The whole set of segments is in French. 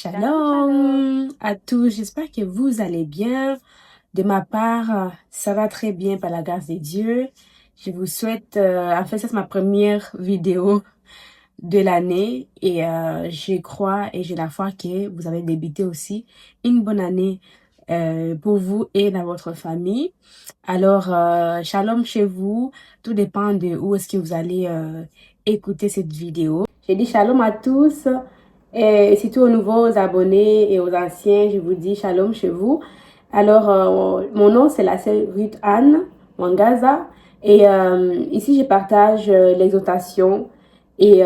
Shalom à tous, j'espère que vous allez bien. De ma part, ça va très bien par la grâce de Dieu. Je vous souhaite, en fait, ça c'est ma première vidéo de l'année et je crois et j'ai la foi que vous avez débuté aussi une bonne année pour vous et dans votre famille. Alors, shalom chez vous, tout dépend de où est-ce que vous allez écouter cette vidéo. J'ai dit shalom à tous et surtout aux nouveaux abonnés et aux anciens, je vous dis shalom chez vous. Alors, mon nom c'est la sœur Ruth Anne Wangaza et ici je partage l'exhortation et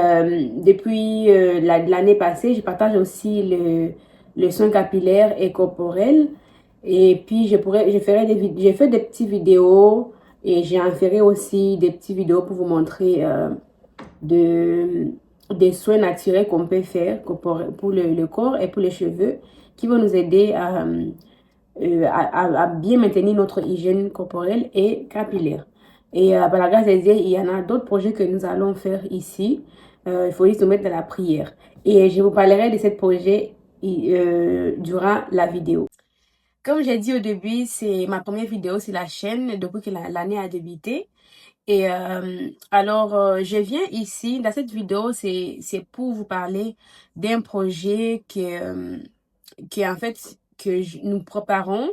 depuis l'année passée, je partage aussi le soin capillaire et corporel. Et puis, j'ai fait des petites vidéos et j'ai en ferai aussi des petites vidéos pour vous montrer de, des soins naturels qu'on peut faire pour le corps et pour les cheveux qui vont nous aider à bien maintenir notre hygiène corporelle et capillaire. Et par la grâce de Dieu, il y en a d'autres projets que nous allons faire ici. Il faut juste nous mettre dans la prière. Et je vous parlerai de ce projet durant la vidéo. Comme j'ai dit au début, c'est ma première vidéo sur la chaîne depuis que l'année a débuté. Et alors, je viens ici, dans cette vidéo, c'est pour vous parler d'un projet qui en fait, nous préparons.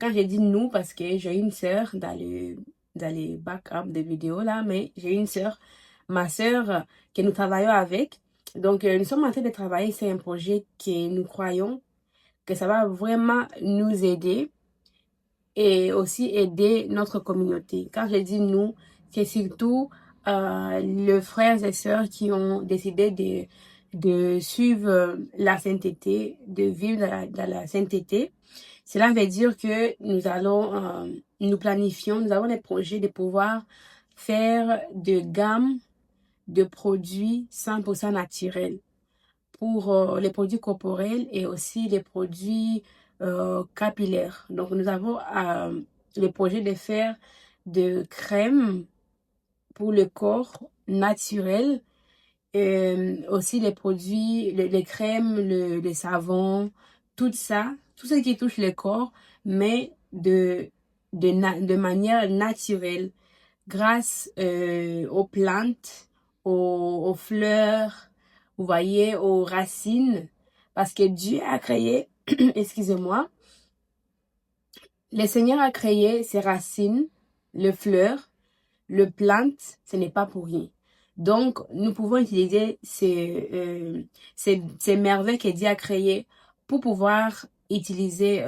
Quand j'ai dit nous, parce que j'ai une sœur dans les backups de vidéos là, mais j'ai une sœur, ma sœur, que nous travaillons avec. Donc, nous sommes en train de travailler sur un projet que nous croyons que ça va vraiment nous aider et aussi aider notre communauté. Quand je dis nous, c'est surtout les frères et sœurs qui ont décidé de suivre la sainteté, de vivre dans la sainteté. Cela veut dire que nous planifions, nous avons des projets de pouvoir faire de gamme de produits 100% naturels pour les produits corporels et aussi les produits capillaires. Donc, nous avons le projet de faire de crèmes pour le corps naturel, aussi les produits, les crèmes, les savons, tout ça, tout ce qui touche le corps, mais de manière naturelle, grâce aux plantes, aux fleurs, vous voyez, aux racines, parce que Dieu a créé, excusez-moi, le Seigneur a créé ces racines, les fleurs, le plante, ce n'est pas pour rien. Donc, nous pouvons utiliser ces merveilles que Dieu a créées pour pouvoir utiliser,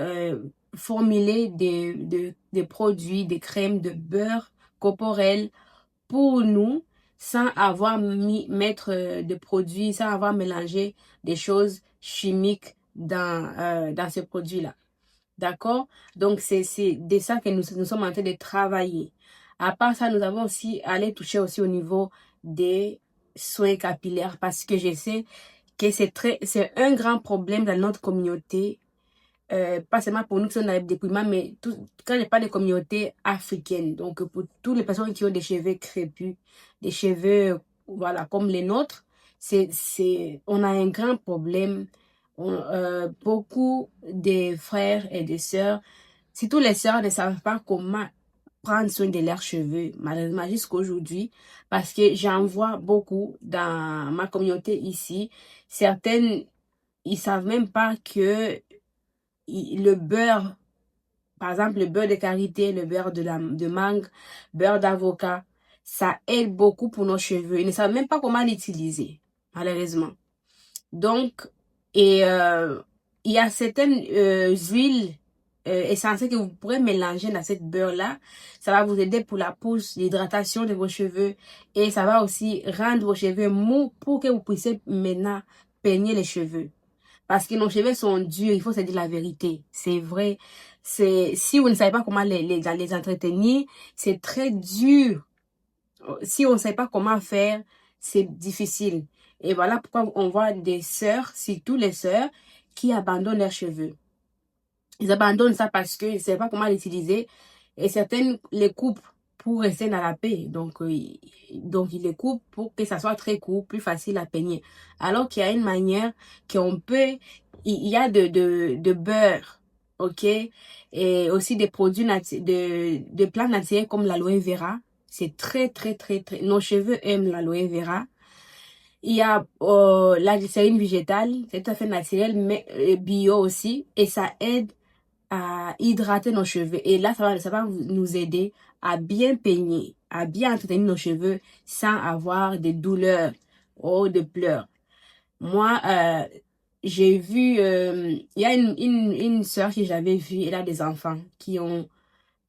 formuler des produits, des crèmes, de beurre corporel pour nous sans avoir mettre de produits, sans avoir mélangé des choses chimiques dans ces produits-là. D'accord? Donc, c'est de ça que nous sommes en train de travailler. À part ça, nous avons aussi allé toucher aussi au niveau des soins capillaires parce que je sais que c'est un grand problème dans notre communauté. Pas seulement pour nous qui sommes dans le dépouillement, mais quand je parle de communauté africaine, donc pour toutes les personnes qui ont des cheveux crépus, des cheveux, voilà, comme les nôtres, on a un grand problème. Beaucoup de frères et de sœurs, surtout les sœurs, ne savent pas comment prendre soin de leurs cheveux, malheureusement jusqu'à aujourd'hui, parce que j'en vois beaucoup dans ma communauté ici. Certaines, ils savent même pas que le beurre, par exemple le beurre de karité, le beurre de mangue, beurre d'avocat, ça aide beaucoup pour nos cheveux. Ils ne savent même pas comment l'utiliser, malheureusement. Donc, et il y a certaines huiles essentielles que vous pourrez mélanger dans cette beurre-là. Ça va vous aider pour la pousse, l'hydratation de vos cheveux. Et ça va aussi rendre vos cheveux mous pour que vous puissiez maintenant peigner les cheveux. Parce que nos cheveux sont durs, il faut se dire la vérité. C'est vrai. Si vous ne savez pas comment les entretenir, c'est très dur. Si on ne sait pas comment faire, c'est difficile. Et voilà pourquoi on voit des sœurs, surtout les sœurs, qui abandonnent leurs cheveux. Ils abandonnent ça parce qu'ils ne savent pas comment l'utiliser. Et certaines les coupent pour rester dans la paix. Donc il les coupe pour que ça soit très court, plus facile à peigner. Alors qu'il y a une manière qu'on peut, il y a de beurre, ok? Et aussi des produits de plantes naturelles comme l'aloe vera. C'est très, très, très, très, nos cheveux aiment l'aloe vera. Il y a la glycérine végétale, c'est tout à fait naturel, mais bio aussi. Et ça aide à hydrater nos cheveux. Et là, ça va nous aider à bien peigner, à bien entretenir nos cheveux sans avoir des douleurs ou de pleurs. Moi, j'ai vu, il y a une sœur que j'avais vue, elle a des enfants qui ont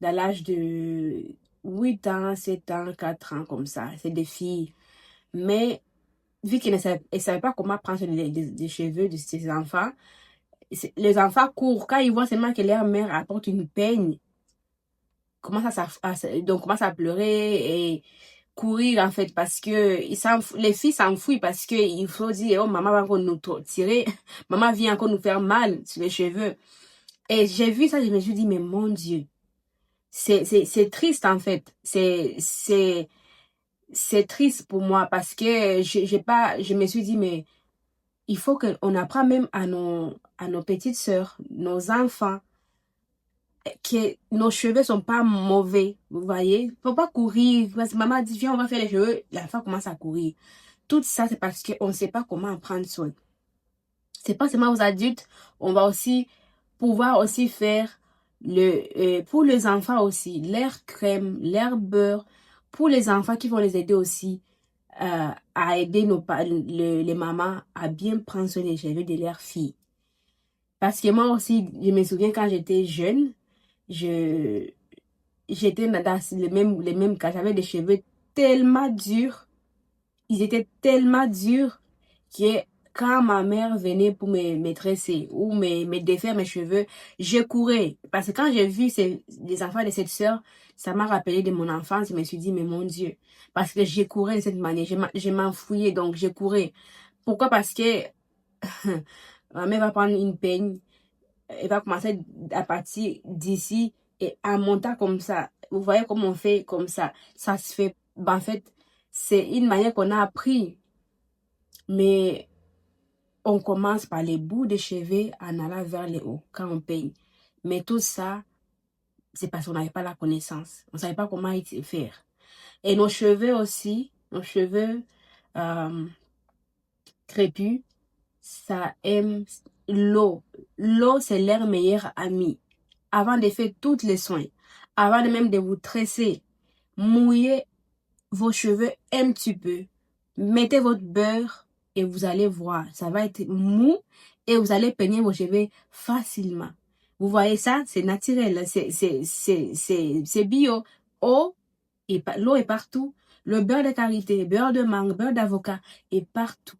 dans l'âge de 8 ans, 7 ans, 4 ans, comme ça. C'est des filles. Mais vu qu'elle ne savait pas comment prendre les cheveux de ses enfants, les enfants courent. Quand ils voient seulement que leur mère apporte une peigne, donc commencent à pleurer et courir en fait parce que les filles s'enfuient parce que il faut dire oh maman va encore nous tirer, maman vient encore nous faire mal sur les cheveux. Et j'ai vu ça, je me suis dit mais mon Dieu, c'est triste en fait, c'est triste pour moi parce que je me suis dit mais il faut qu'on apprenne même à nos petites sœurs, nos enfants, que nos cheveux sont pas mauvais, vous voyez. Faut pas courir, parce que maman dit, viens, on va faire les cheveux, la femme commence à courir. Tout ça, c'est parce qu'on ne sait pas comment en prendre soin. C'est pas seulement aux adultes, on va aussi pouvoir aussi faire pour les enfants aussi, l'air crème, l'air beurre, pour les enfants qui vont les aider aussi à aider les mamans à bien prendre soin des cheveux de leurs filles. Parce que moi aussi, je me souviens quand j'étais jeune, je j'étais dans les mêmes cas. J'avais des cheveux tellement durs. Ils étaient tellement durs que quand ma mère venait pour me tresser ou me défaire mes cheveux, je courais. Parce que quand j'ai vu les enfants de cette sœur, ça m'a rappelé de mon enfance. Je me suis dit, mais mon Dieu. Parce que je courais de cette manière. Je m'enfouillais, donc je courais. Pourquoi? Parce que ma mère va prendre une peigne. Elle va commencer à partir d'ici et en montant comme ça. Vous voyez comment on fait comme ça. Ça se fait. Ben, en fait, c'est une manière qu'on a appris. Mais on commence par les bouts de cheveux en allant vers le haut quand on peigne. Mais tout ça, c'est parce qu'on n'avait pas la connaissance. On ne savait pas comment faire. Et nos cheveux aussi, nos cheveux crépus, ça aime l'eau. L'eau, c'est leur meilleur ami. Avant de faire tous les soins, avant de même de vous tresser, mouillez vos cheveux un petit peu. Mettez votre beurre et vous allez voir, ça va être mou et vous allez peigner vos cheveux facilement. Vous voyez ça, c'est naturel, c'est bio. L'eau est partout. Le beurre de karité, beurre de mangue, beurre d'avocat est partout.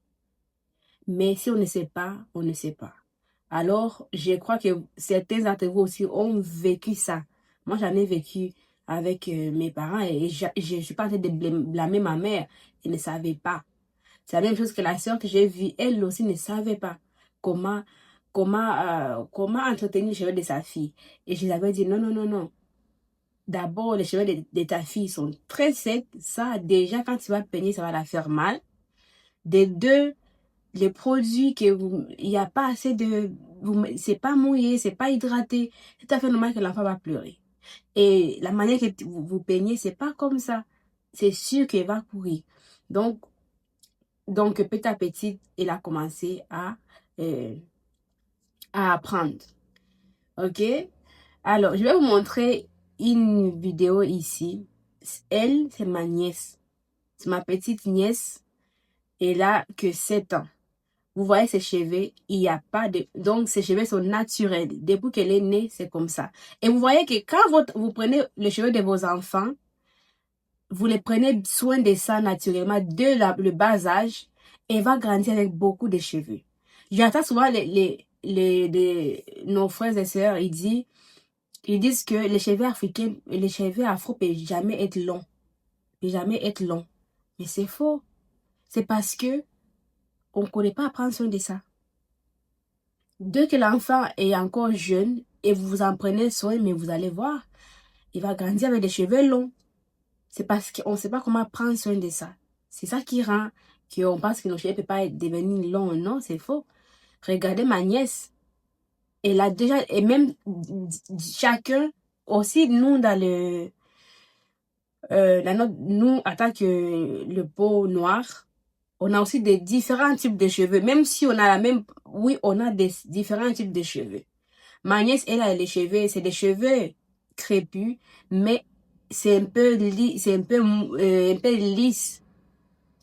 Mais si on ne sait pas, on ne sait pas. Alors, je crois que certains d'entre vous aussi ont vécu ça. Moi, j'en ai vécu avec mes parents et je ne suis pas en train de blâmer ma mère. Elle ne savait pas. C'est la même chose que la sœur que j'ai vue. Elle aussi ne savait pas comment, comment entretenir les cheveux de sa fille. Et je lui avais dit non, non, non, non. D'abord, les cheveux de ta fille sont très secs. Ça, déjà, quand tu vas peigner, ça va la faire mal. Des deux, les produits il n'y a pas assez c'est pas mouillé, c'est pas hydraté, c'est tout à fait normal que l'enfant va pleurer. Et la manière que vous peignez, c'est pas comme ça. C'est sûr qu'il va courir. Donc, petit à petit, il a commencé à apprendre. Ok? Alors, je vais vous montrer une vidéo ici. Elle, c'est ma nièce. C'est ma petite nièce. Elle a que 7 ans. Vous voyez ses cheveux, il n'y a pas de... Donc, ses cheveux sont naturels. Depuis qu'elle est née, c'est comme ça. Et vous voyez que quand vous prenez les cheveux de vos enfants, vous les prenez soin de ça naturellement dès le bas âge, et va grandir avec beaucoup de cheveux. J'entends souvent nos frères et sœurs, ils disent que les cheveux africains, les cheveux afro peuvent jamais être longs. Peuvent jamais être longs. Mais c'est faux. C'est parce que on ne connaît pas à prendre soin de ça. Dès que l'enfant est encore jeune et vous en prenez soin, mais vous allez voir, il va grandir avec des cheveux longs. C'est parce qu'on ne sait pas comment prendre soin de ça. C'est ça qui rend qu'on pense que nos cheveux ne peuvent pas devenir longs. Non, c'est faux. Regardez ma nièce. Elle a déjà, et même chacun, aussi nous dans nous, en tant que le peau noire, on a aussi des différents types de cheveux. Même si on a la même, oui, on a des différents types de cheveux. Ma nièce, elle a les cheveux, c'est des cheveux crépus, mais c'est un peu un peu lisse,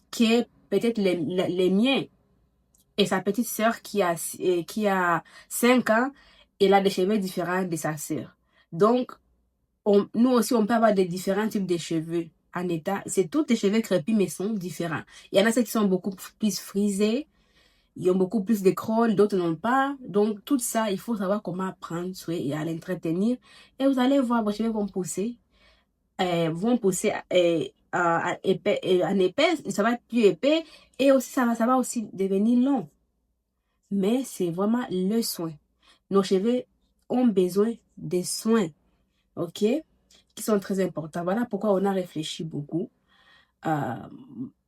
qui est peut-être les miens. Et sa petite sœur qui a 5 ans, elle a des cheveux différents de sa sœur. Donc, nous aussi, on peut avoir des différents types de cheveux en état. C'est tous des cheveux crépus, mais sont différents. Il y en a ceux qui sont beaucoup plus frisés, ils ont beaucoup plus de crolles, d'autres n'ont pas. Donc, tout ça, il faut savoir comment prendre soin et à l'entretenir. Et vous allez voir, vos cheveux vont pousser en épais, ça va être plus épais. Et aussi, ça va aussi devenir long. Mais c'est vraiment le soin. Nos cheveux ont besoin des soins, ok? Qui sont très importants. Voilà pourquoi on a réfléchi beaucoup, euh,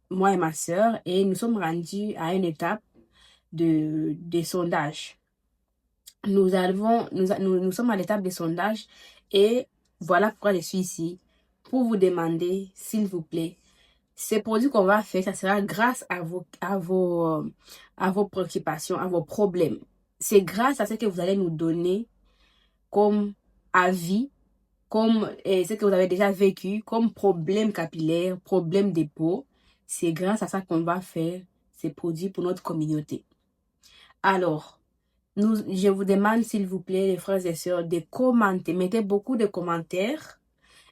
moi et ma sœur, et nous sommes rendus à une étape des sondages. Nous sommes à l'étape des sondages et voilà pourquoi je suis ici, pour vous demander, s'il vous plaît, ces produits qu'on va faire, ça sera grâce à vos préoccupations, à vos problèmes. C'est grâce à ce que vous allez nous donner comme avis, comme ce que vous avez déjà vécu, comme problème capillaire, problème de peau. C'est grâce à ça qu'on va faire ces produits pour notre communauté. Alors, je vous demande, s'il vous plaît, les frères et sœurs, de commenter. Mettez beaucoup de commentaires.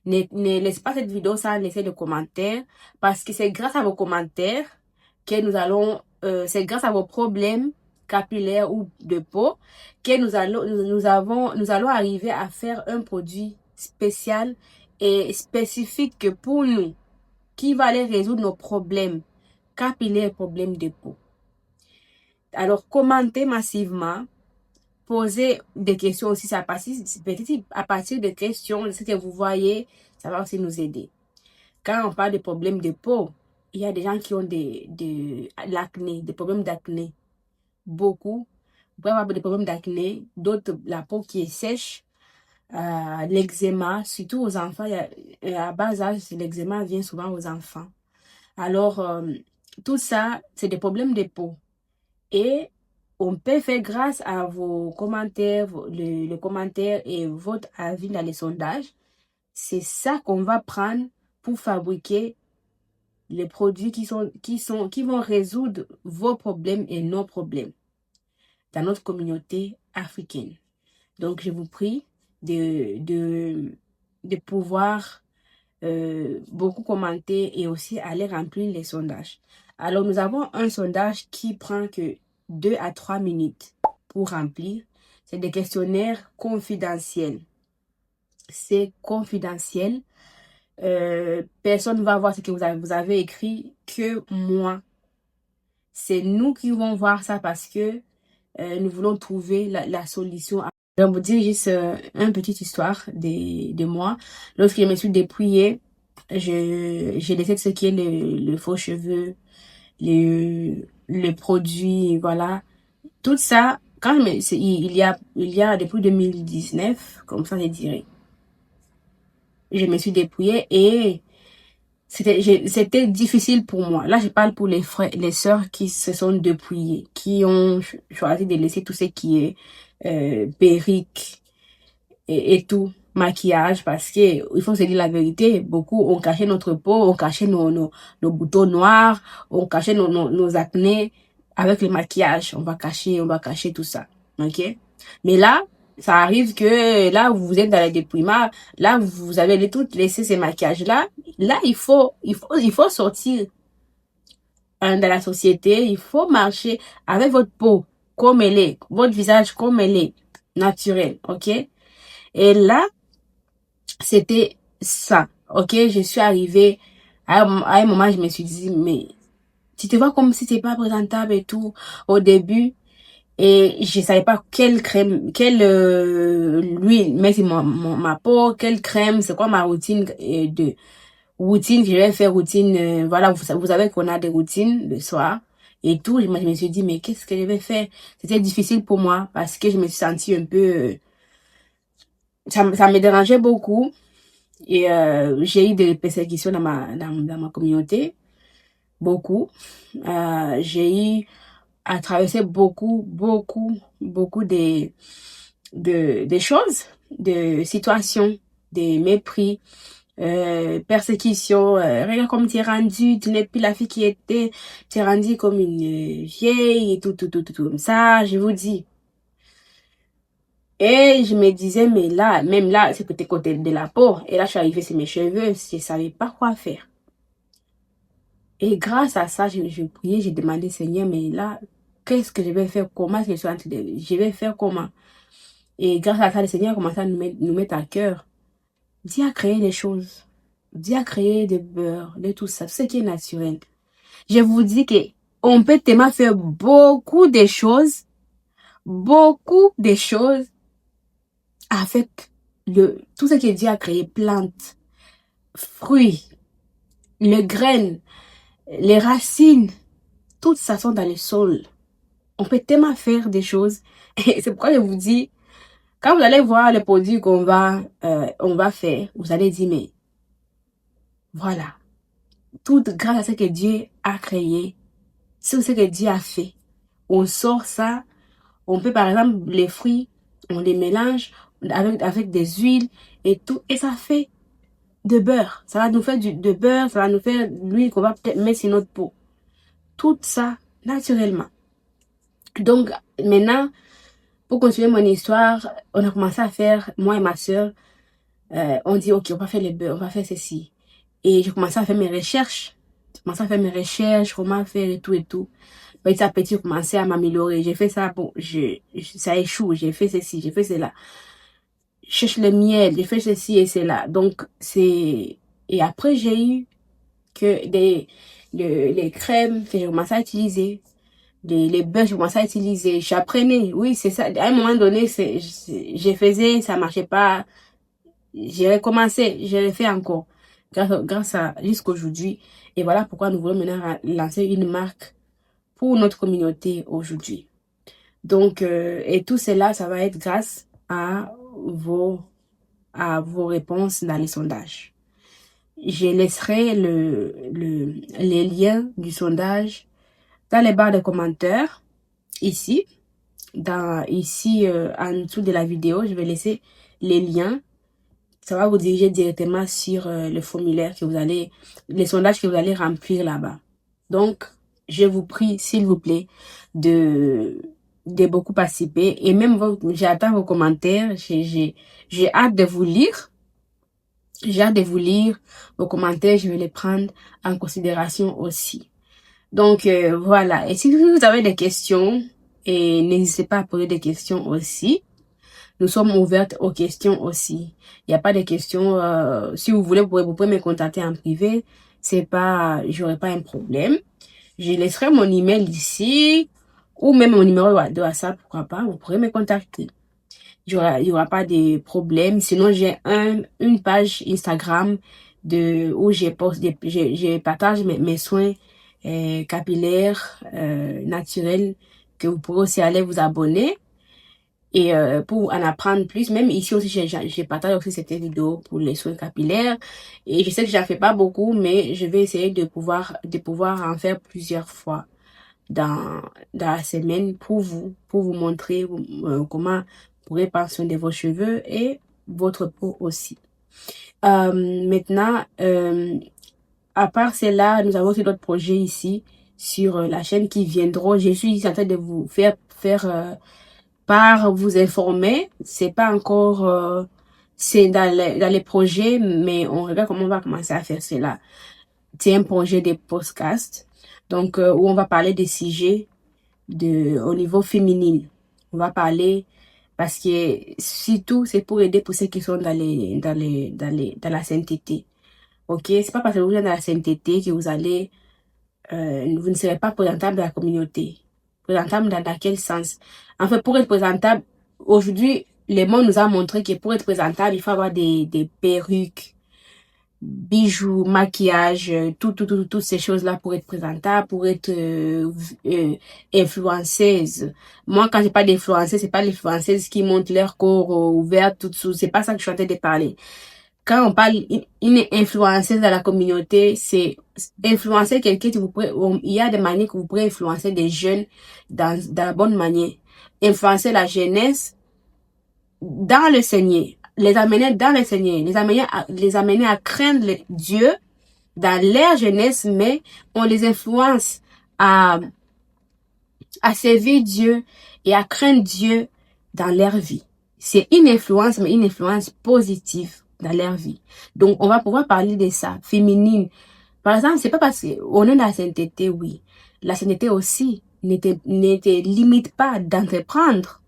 Ne laissez pas cette vidéo sans laisser de commentaires, parce que c'est grâce à vos commentaires que c'est grâce à vos problèmes capillaires ou de peau que nous allons arriver à faire un produit spécial et spécifique pour nous, qui va aller résoudre nos problèmes capillaires, problèmes de peau. Alors, commentez massivement. Posez des questions aussi, peut-être à partir des questions, de ce que vous voyez, ça va aussi nous aider. Quand on parle de problèmes de peau, il y a des gens qui ont l'acné, des problèmes d'acné. Beaucoup. Vous pouvez avoir des problèmes d'acné, d'autres, la peau qui est sèche, l'eczéma, surtout aux enfants. À bas âge, l'eczéma vient souvent aux enfants. Alors, tout ça, c'est des problèmes de peau. Et on peut faire grâce à vos commentaires, le commentaire et votre avis dans les sondages. C'est ça qu'on va prendre pour fabriquer les produits qui vont résoudre vos problèmes et nos problèmes dans notre communauté africaine. Donc, je vous prie de pouvoir beaucoup commenter et aussi aller remplir les sondages. Alors, nous avons un sondage qui prend que 2 à 3 minutes pour remplir. C'est des questionnaires confidentiels. C'est confidentiel. Personne ne va voir ce que vous avez écrit que moi. C'est nous qui vont voir ça parce que nous voulons trouver la solution. Je vais vous dire juste une petite histoire de moi. Lorsque je me suis dépouillée, j'ai laissé ce qui est le faux cheveux, le produit, voilà. Tout ça, il y a depuis 2019, comme ça je dirais. Je me suis dépouillée et c'était difficile pour moi. Là, je parle pour les frères, les sœurs qui se sont dépouillées, qui ont choisi de laisser tout ce qui est perruque et tout, maquillage, parce que il faut se dire la vérité, beaucoup ont caché notre peau, ont caché nos boutons noirs, ont caché nos acnés avec le maquillage. On va cacher tout ça, ok? Mais là, ça arrive que là, vous êtes dans le dépouillement, là, vous avez tout laissé ces maquillages-là. Là, il faut sortir dans la société, il faut marcher avec votre peau comme elle est, votre visage comme elle est, naturel, ok? Et là, c'était ça, ok? Je suis arrivée, à un moment, je me suis dit, mais tu te vois comme si t'es pas présentable et tout, au début. Et je savais pas quelle crème, quelle huile mettre sur ma peau, quelle crème, c'est quoi ma routine routine, je vais faire routine, voilà, vous savez qu'on a des routines le soir et tout. Je me suis dit, mais qu'est-ce que je vais faire? C'était difficile pour moi parce que je me suis sentie un peu, ça me dérangeait beaucoup et j'ai eu des persécutions dans ma communauté, beaucoup. J'ai eu à traverser beaucoup des choses, de situations, des mépris, persécution, regarde comme tu es rendu, tu n'es plus la fille qui était, tu es rendu comme une vieille et tout comme ça, je vous dis. Et je me disais, mais là, même là, c'était côté de la peau. Et là, je suis arrivée sur mes cheveux, je savais pas quoi faire. Et grâce à ça, je priais, j'ai demandé, Seigneur, mais là, qu'est-ce que je vais faire? Comment est-ce que je vais faire comment? Et grâce à ça, le Seigneur a commencé à nous mettre à cœur. Dieu a créé les choses. Dieu a créé des beurre, de tout ça, tout ce qui est naturel. Je vous dis que on peut tellement faire beaucoup de choses avec tout ce que Dieu a créé, plantes, fruits, les graines, les racines, tout ça sont dans le sol. On peut tellement faire des choses. Et c'est pourquoi je vous dis, quand vous allez voir les produits on va faire, vous allez dire, mais voilà, tout grâce à ce que Dieu a créé, c'est ce que Dieu a fait. On sort ça, on peut par exemple les fruits, on les mélange avec des huiles et tout, et ça fait de beurre. Ça va nous faire de beurre, ça va nous faire l'huile qu'on va peut-être mettre sur notre peau. Tout ça naturellement. Donc maintenant, pour continuer mon histoire, on a commencé à faire, moi et ma soeur, on dit ok, on va faire les beurres, on va faire ceci. Et j'ai commencé à faire mes recherches. J'ai commencé à faire mes recherches, comment faire et tout et tout. Petit à petit, j'ai commencé à m'améliorer. J'ai fait ça, bon, ça échoue. J'ai fait ceci, j'ai fait cela. Je cherche le miel, j'ai fait ceci et cela. Donc, et après, j'ai eu que les crèmes que j'ai commencé à utiliser, les beurres que j'ai commencé à utiliser. J'apprenais, oui, c'est ça. À un moment donné, je faisais, ça marchait pas. J'ai recommencé, je l'ai fait encore. Grâce à jusqu'à aujourd'hui. Et voilà pourquoi nous voulons maintenant lancer une marque pour notre communauté aujourd'hui. Donc, et tout cela, ça va être grâce à vos réponses dans les sondages. Je laisserai les liens du sondage dans les barres de commentaires, ici, en dessous de la vidéo. Je vais laisser les liens. Ça va vous diriger directement sur le formulaire les sondages que vous allez remplir là-bas. Donc, je vous prie, s'il vous plaît, de beaucoup participer. Et même, j'attends vos commentaires. J'ai hâte de vous lire. J'ai hâte de vous lire vos commentaires. Je vais les prendre en considération aussi. Donc, voilà. Et si vous avez des questions, et n'hésitez pas à poser des questions aussi. Nous sommes ouvertes aux questions aussi. Il n'y a pas de questions. Si vous voulez, vous pouvez me contacter en privé. J'aurai pas un problème. Je laisserai mon email ici ou même mon numéro de WhatsApp, pourquoi pas. Vous pourrez me contacter. Il y aura pas de problème. Sinon, j'ai une page Instagram où je partage mes soins capillaires naturels que vous pourrez aussi aller vous abonner. Et pour en apprendre plus, même ici aussi, je partage aussi cette vidéo pour les soins capillaires. Et je sais que j'en fais pas beaucoup, mais je vais essayer de pouvoir en faire plusieurs fois dans la semaine pour vous montrer comment vous pourrez prendre soin de vos cheveux et votre peau aussi. Maintenant, à part cela, nous avons aussi d'autres projets ici sur la chaîne qui viendront. Je suis en train de vous faire par vous informer. C'est pas encore c'est dans les projets, mais on regarde comment on va commencer à faire cela. C'est un projet de podcast, donc où on va parler des sujets au niveau féminin. On va parler parce que surtout c'est pour aider pour ceux qui sont dans la sainteté. Ok, c'est pas parce que vous êtes dans la sainteté que vous ne serez pas présentable dans la communauté. Présentable dans quel sens? En fait, pour être présentable, aujourd'hui, le monde nous a montré que pour être présentable, il faut avoir des perruques, bijoux, maquillage, toutes ces choses-là pour être présentable, pour être influenceuse. Moi, quand je parle d'influenceuse, c'est pas l'influenceuse qui montre leur corps ouvert tout dessous. C'est pas ça que je suis en train de parler. Quand on parle une influenceuse dans la communauté, c'est influencer quelqu'un qui il y a des manières que vous pourrez influencer des jeunes dans la bonne manière. Influencer la jeunesse dans le Seigneur, les amener dans le Seigneur, les amener à craindre Dieu dans leur jeunesse, mais on les influence à, à servir Dieu et à craindre Dieu dans leur vie. C'est une influence, mais une influence positive dans leur vie. Donc, on va pouvoir parler de ça, féminine. Par exemple, c'est pas parce qu'on est dans la sainteté, oui. La sainteté aussi ne te limite pas d'entreprendre.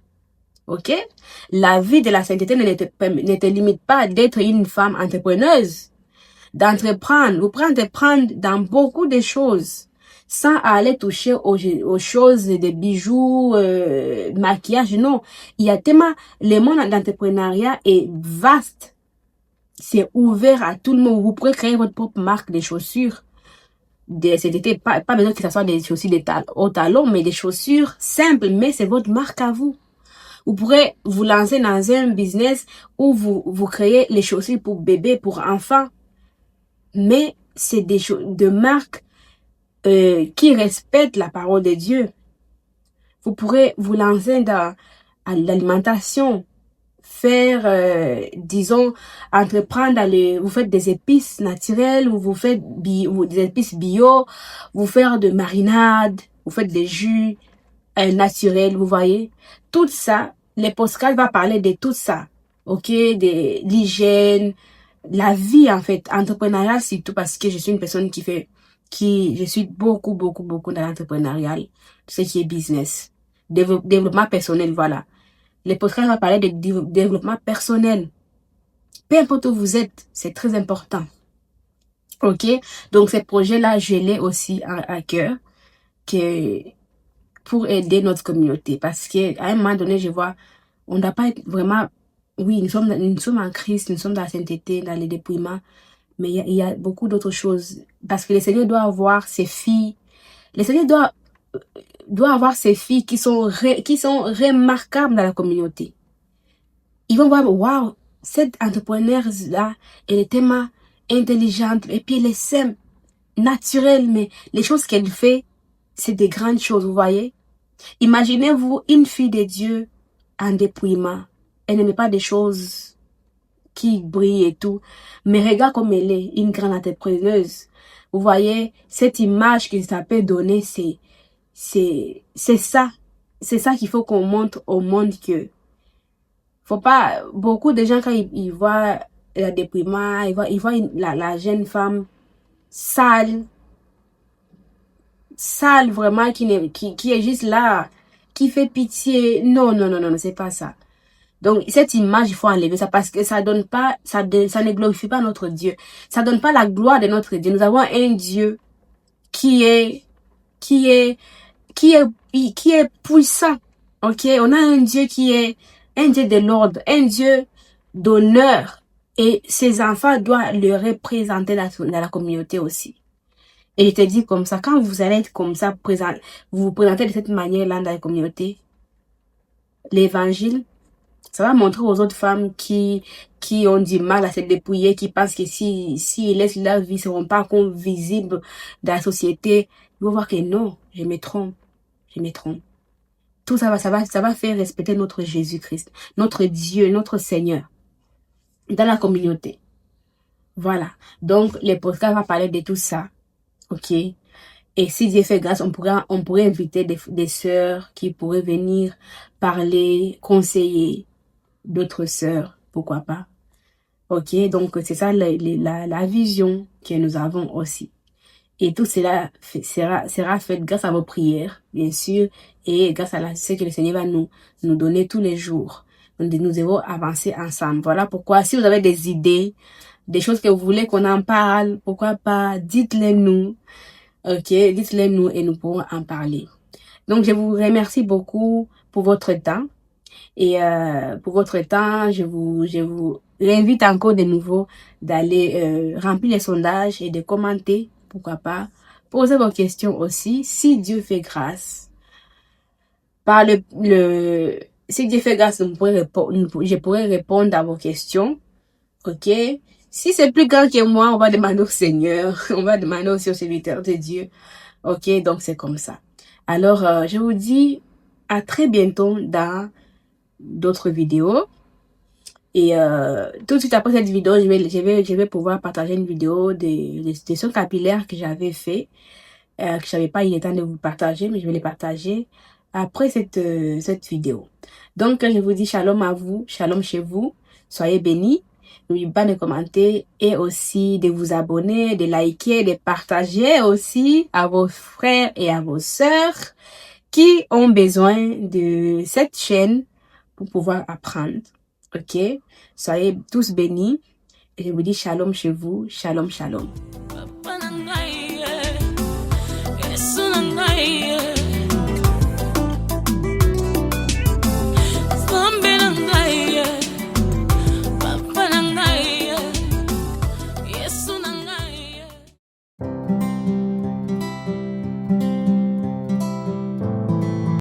Ok? La vie de la sainteté ne te limite pas d'être une femme entrepreneuse, d'entreprendre. Vous pouvez entreprendre dans beaucoup de choses sans aller toucher aux choses de bijoux, maquillage. Non, il y a tellement, le monde d'entrepreneuriat est vaste. C'est ouvert à tout le monde. Vous pourrez créer votre propre marque de chaussures. C'était pas besoin que ce soit des chaussures au talon, mais des chaussures simples, mais c'est votre marque à vous. Vous pourrez vous lancer dans un business où vous créez les chaussures pour bébés, pour enfants. Mais c'est de marques qui respectent la parole de Dieu. Vous pourrez vous lancer dans l'alimentation, faire, disons, entreprendre vous faites des épices naturelles, ou vous faites des épices bio, vous faites de marinades, vous faites des jus naturels, vous voyez. Tout ça, les podcasts va parler de tout ça, ok, de l'hygiène, la vie en fait, entrepreneuriat surtout parce que je suis une personne je suis beaucoup dans l'entrepreneurial, ce qui est business, développement personnel, voilà. Les podcasts vont parler de développement personnel. Peu importe où vous êtes, c'est très important. Ok? Donc, ces projets-là, je l'ai aussi à cœur pour aider notre communauté. Parce qu'à un moment donné, je vois, on ne doit pas être vraiment, oui, nous sommes en Christ, nous sommes dans la sainteté, dans le dépouillement, mais il y a beaucoup d'autres choses. Parce que le Seigneur doit avoir ses filles. Le Seigneur doit avoir ses filles qui sont remarquables dans la communauté. Ils vont voir, waouh, cette entrepreneuse-là, elle est tellement intelligente, et puis elle est simple, naturelle, mais les choses qu'elle fait, c'est des grandes choses, vous voyez. Imaginez-vous une fille de Dieu en dépouillement. Elle n'aime pas des choses qui brillent et tout, mais regarde comme elle est, une grande entrepreneuse. Vous voyez, cette image que ça peut donner, c'est ça. C'est ça qu'il faut qu'on montre au monde que faut pas, beaucoup de gens quand ils voient le dépouillement, ils voient la jeune femme sale vraiment, qui est juste là, qui fait pitié. Non, c'est pas ça. Donc, cette image, il faut enlever ça parce que ça donne pas, ça ne glorifie pas notre Dieu. Ça donne pas la gloire de notre Dieu. Nous avons un Dieu qui est puissant. Ok? On a un Dieu qui est un Dieu de l'ordre, un Dieu d'honneur. Et ses enfants doivent le représenter dans la communauté aussi. Et je te dis comme ça, quand vous allez être comme ça, vous vous présentez de cette manière-là dans la communauté, l'évangile, ça va montrer aux autres femmes qui ont du mal à se dépouiller, qui pensent que si ils laissent leur vie, ils ne seront pas encore visibles dans la société. Ils vont voir que non, je me trompe. Tout ça va faire respecter notre Jésus-Christ, notre Dieu, notre Seigneur, dans la communauté. Voilà. Donc, les podcasts vont parler de tout ça. Ok? Et si Dieu fait grâce, on pourrait inviter des sœurs qui pourraient venir parler, conseiller d'autres sœurs. Pourquoi pas? Ok? Donc, c'est ça la vision que nous avons aussi. Et tout cela sera fait grâce à vos prières, bien sûr, et grâce à ce que le Seigneur va nous donner tous les jours. Nous devons avancer ensemble. Voilà pourquoi, si vous avez des idées, des choses que vous voulez qu'on en parle, pourquoi pas, dites-les nous. Ok, dites-les nous et nous pourrons en parler. Donc, je vous remercie beaucoup pour votre temps. Et pour votre temps, je vous réinvite encore de nouveau d'aller remplir les sondages et de commenter, pourquoi pas. Posez vos questions aussi. Si Dieu fait grâce, par si Dieu fait grâce, je pourrais répondre à vos questions. Ok? Si c'est plus grand que moi, on va demander au Seigneur, on va demander aussi au serviteur de Dieu. Ok? Donc c'est comme ça. Alors, je vous dis à très bientôt dans d'autres vidéos. Et tout de suite après cette vidéo, je vais pouvoir partager une vidéo des soins capillaires que j'avais fait, que je n'avais pas eu le temps de vous partager, mais je vais les partager après cette vidéo. Donc, je vous dis shalom à vous, shalom chez vous, soyez bénis. N'oubliez pas de commenter et aussi de vous abonner, de liker, de partager aussi à vos frères et à vos sœurs qui ont besoin de cette chaîne pour pouvoir apprendre. Ok? Soyez tous bénis. Et je vous dis shalom chez vous. Shalom, shalom.